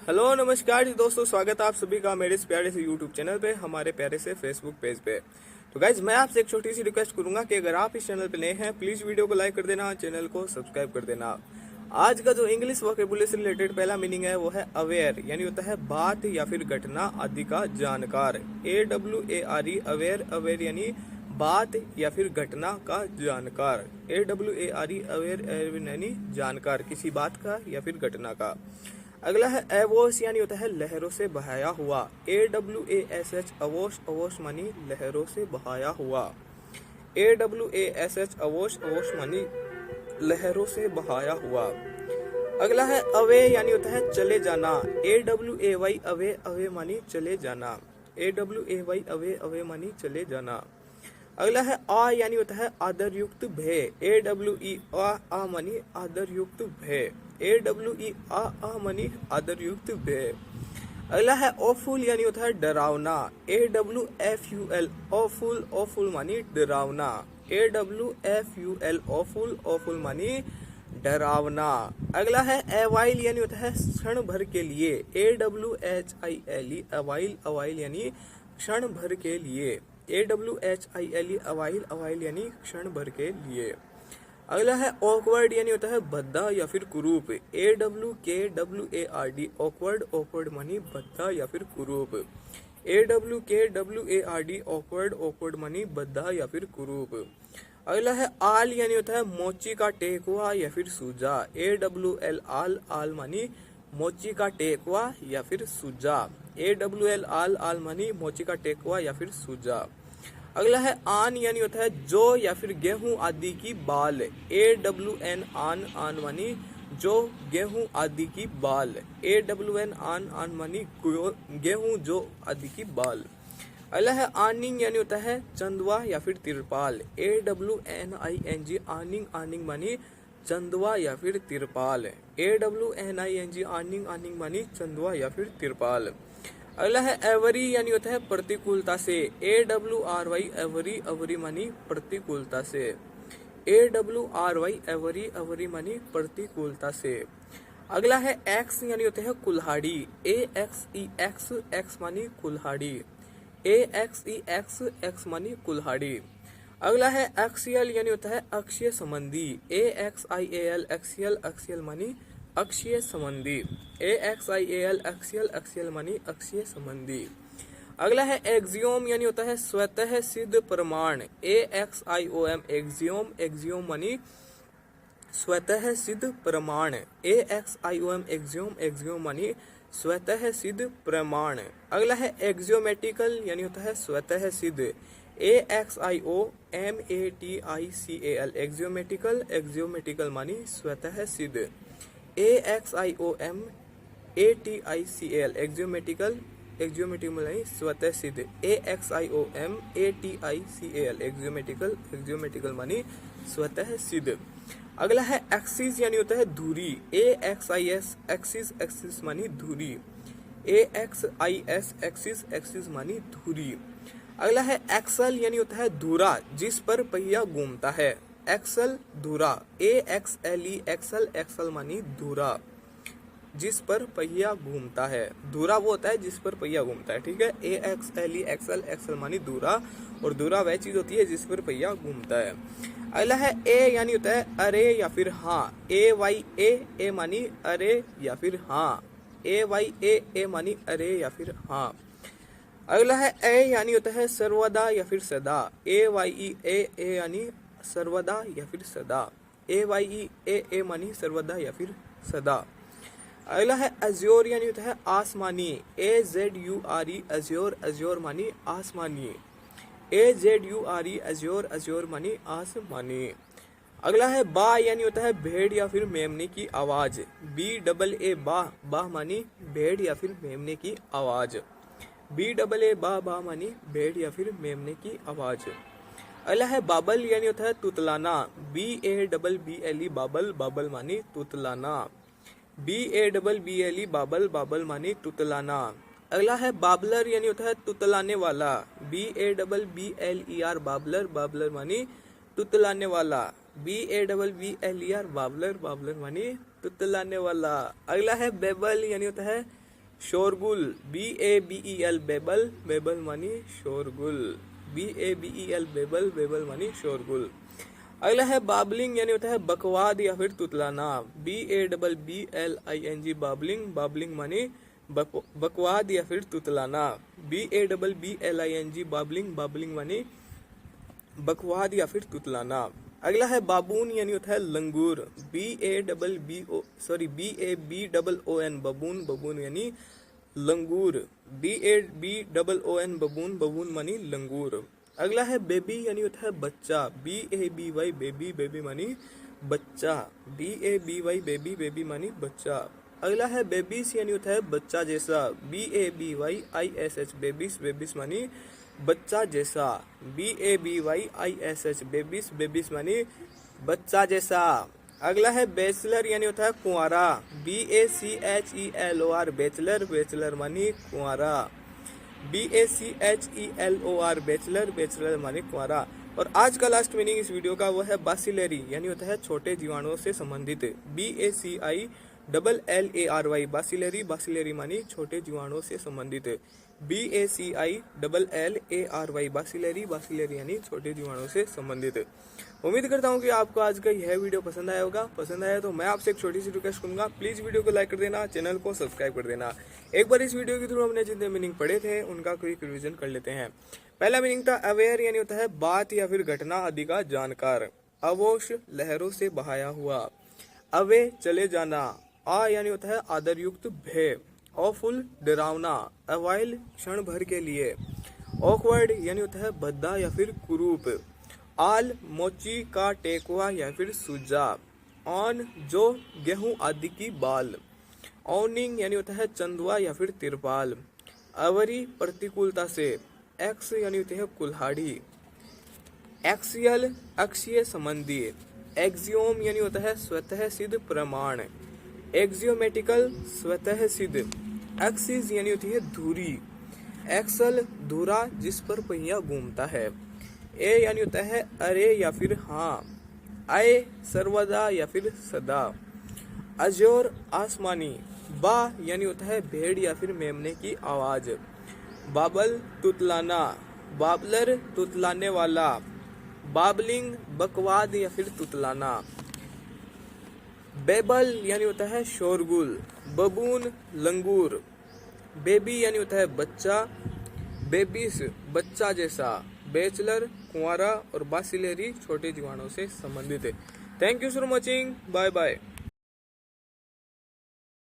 Hello नमस्कार जी दोस्तों, स्वागत है आप सभी का मेरे इस प्यारे से यूट्यूब चैनल पे, हमारे प्यारे से फेसबुक पेज पे। तो गाइज मैं आपसे एक छोटी सी रिक्वेस्ट करूंगा कि अगर आप इस चैनल पे नए हैं प्लीज वीडियो को लाइक कर देना, चैनल को सब्सक्राइब कर देना। आज का जो इंग्लिश वोकेबुलरी से रिलेटेड पहला मीनिंग है वो है अवेयर, यानी होता है बात या फिर घटना आदि का जानकार। AWARE अवेयर, अवेयर यानी बात या फिर घटना का जानकार। AWARE अवेयर यानी जानकार किसी बात का या फिर घटना का। अगला है एवोश, यानी होता है लहरों से बहाया हुआ। AWASH अवोश, अवोश मानी लहरों से बहाया हुआ। AWASH अवोश, अवोश मानी लहरों से बहाया हुआ। अगला है अवे, यानी होता है चले जाना। AWAY अवे, अवे मानी चले जाना। AWAY अवे, अवे मानी चले जाना। अगला है आ, यानी होता है आदर युक्त भय। AWE आ मानी आदर युक्त भय। AWE आ मानी आदर युक्त भय। अगला है ऑफुल, यानी होता है डरावना। AWFUL ऑफुल, ऑफुल मानी डरावना। AWFUL ऑफुल, ऑफुल मानी डरावना। अगला है एवाइल, यानी होता है क्षण भर के लिए। AWHILE अवाइल, अवाइल यानी क्षण भर के लिए। AWHILE अवाइल, अवाइल यानी क्षण भर के लिए। अगला है ऑकवर्ड, यानी होता है भद्दा या फिर कुरूप। AWKWARD ऑकवर्ड, ऑकवर्ड मानी भद्दा या फिर कुरूप। AWKWARD ऑकवर्ड, ऑकवर्ड मानी भद्दा या फिर कुरूप। अगला है आल, यानी होता है मोची का टेकवा या फिर सूजा। AWL आल, आल मानी मोची का टेकवा या फिर सूजा। AWL आल, आल मानी मोची का टेकवा या फिर सूजा। अगला है आन, यानी होता है जो या फिर गेहूं आदि की बाल। AWN आन, आन मानी जो गेहूं आदि की बाल। AWN आन, आन मानी गेहूं जो आदि की बाल। अगला है आनिंग, यानी होता है चंदवा या फिर तिरपाल। AWNING आनिंग, आनिंग मानी चंदवा या फिर तिरपाल। AWNING आनिंग, आनिंग मानी चंदवा या फिर तिरपाल। अगला है एवरी, यानी होता है प्रतिकूलता से। AWRY एवरी, एवरी मानी प्रतिकूलता से। AWRY एवरी, एवरी मानी प्रतिकूलता से। अगला है एक्स, यानी होता है कुल्हाड़ी। AXEX एक्स मानी कुल्हाड़ी। AXEX एक्स मानी कुल्हाड़ी। अगला है एक्सियल, यानी होता है अक्षीय संबंधी। AXIAL एक्सियल, एक्सियल मानी अक्षीय संबंधी। AXIAL एक्सियल, एक्सियल मानी अक्षीय संबंधी। अगला है एक्सियोम, यानी होता है स्वतः सिद्ध प्रमाण। AXIOM एक्सियोम, एक्सियोम मानी स्वतः सिद्ध प्रमाण। AXIOM एक्सियोम, एक्सियोम मानी स्वतः सिद्ध प्रमाण। अगला है एक्सियोमेटिकल, यानी होता है स्वतः सिद्ध। AXIOMATICAL एक्सियोमेटिकल, एक्सियोमेटिकल मानी स्वतः सिद्ध। AXIOMATICAL एक्सियोमेटिकल, एक्सियोमेटिकल मानी स्वतः सिद्ध। AXIOMATICAL एक्सियोमेटिकल, एक्सियोमेटिकल मानी स्वतः सिद्ध। अगला है एक्सिस, यानी होता है धुरी। AXIS एक्सिस, एक्सिस मानी धुरी। AXIS एक्सिस, एक्सिस मानी धुरी। अगला है एक्सल, यानी होता है धुरा जिस पर पहिया घूमता है। एक्सल धुरा। AXLE एक्सल, एक्सल मानी धुरा जिस पर पहिया घूमता है। धुरा वो होता है जिस पर पहिया घूमता है, ठीक है। AXLE एक्सल, एक्सल मानी धुरा, और धुरा वह चीज होती है जिस पर पहिया घूमता है। अगला है ए, यानी होता है अरे या फिर हाँ। AYA ए मानी अरे या फिर हाँ। AYA मानी अरे या फिर हाँ। अगला है ए, यानी होता है सर्वदा या फिर सदा। AYE यानी सर्वदा या फिर सदा। AYE मानी सर्वदा या फिर सदा। अगला है अज्योर, यानी होता है आसमानी। AZURE अज्योर, अज्योर मानी आसमानी। AZURE अज्योर, अज्योर मानी आसमानी। अगला है बा, यानी होता है भेड़ या फिर मेमने की आवाज। BAA बा, बा मानी भेड़ या फिर मेमने की आवाज। BAA बा, बा मानी भेड़ या फिर मेमने की आवाज। अगला है बाबल, यानी होता है तुतलाना। BABBLE बाबल, बाबल मानी तुतलाना। BABBLE बाबल, बाबल मानी तुतलाना। अगला है बाबलर, यानी होता है तुतलाने वाला। BABBLER बाबलर, बाबलर मानी तुतलाने वाला। BABBLER बाबलर, बाबलर मानी तुतलाने वाला। अगला है बेबल, यानी होता है शोरगुल, BABEL बेबल, बेबल मानी शोरगुल, BABEL बेबल, बेबल मानी शोरगुल। अगला है बाबलिंग यानी होता है बकवाद या फिर तुतलाना, BABBLING बाबलिंग, बाबलिंग मानी बकवाद या फिर तुतलाना, BABBLING बाबलिंग, बाबलिंग मानी बकवाद या फिर तुतलाना। अगला है बाबून यानी होता है लंगूर, BABON बबून, बबून यानी लंगूर, BABON बबून, बबून मानी लंगूर। अगला है बेबी यानी होता है बच्चा, BABY बेबी, बेबी मानी बच्चा, BABY बेबी, बेबी मानी बच्चा। अगला है बेबीस यानी होता है बच्चा जैसा, BABYISH बेबीस, बेबीस मानी बच्चा जैसा, BABYISH बेबीस, बेबीस मानी बच्चा जैसा। अगला है बैचलर यानी होता है कुंवारा, BACHELOR बैचलर, बैचलर मानी कुंवारा, BACHELOR बैचलर, बैचलर मानी कुंवारा। और आज का लास्ट मीनिंग इस वीडियो का वो है बासिलरी यानी होता है छोटे जीवाणुओं से संबंधित, BACILLARY बासिलरी, बासिलरी मानी छोटे जीवाणुओं से संबंधित, BACILLARY बासिलरी, बासिलरी यानी छोटे जीवाणुओं से संबंधित। उम्मीद करता हूँ कि आपको आज का यह वीडियो पसंद आया होगा। पसंद आया तो मैं आपसे एक छोटी सी रिक्वेस्ट करूंगा, प्लीज वीडियो को लाइक कर देना, चैनल को सब्सक्राइब कर देना। एक बार इस वीडियो के थ्रू हमने जितने मीनिंग पढ़े थे उनका क्विक रिवीजन कर लेते हैं। पहला मीनिंग था अवेयर यानी होता है बात या फिर घटना आदि का जानकार, अवोश लहरों से बहाया हुआ, अवे चले जाना, आ यानी होता है आदर युक्त भय, ऑफुल डरावना, अवाइल क्षण भर के लिए, ऑकवर्ड यानी होता है भद्दा या फिर कुरूप, आल मोची का टेकुआ या फिर सूजा, ऑन जो गेहूं आदि की बाल, ऑनिंग यानी होता है चंदुआ या फिर तिरपाल, अवरी प्रतिकूलता से, एक्स यानी होती है कुल्हाड़ी, एक्सियल अक्षीय संबंधी, एक्सियोम यानी होता है स्वतः सिद्ध प्रमाण, एक्सियोमेटिकल स्वतः सिद्ध, एक्सिस यानी होती है धुरी, एक्सल धुरा जिस पर पहिया घूमता है, ए यानी होता है अरे या फिर हाँ, आए सर्वदा या फिर सदा, अजोर आसमानी, बा यानी होता है भेड़ या फिर मेमने की आवाज, बाबल तुतलाना, बाबलर तुतलाने वाला, बाबलिंग बकवाद या फिर तुतलाना, बेबल यानी होता है शोरगुल, बबून लंगूर, बेबी यानी होता है बच्चा, बेबीस बच्चा जैसा, बैचलर कुंवारा और बासिलरी छोटे जीवाणुओं से संबंधित है। Thank you for watching, bye bye.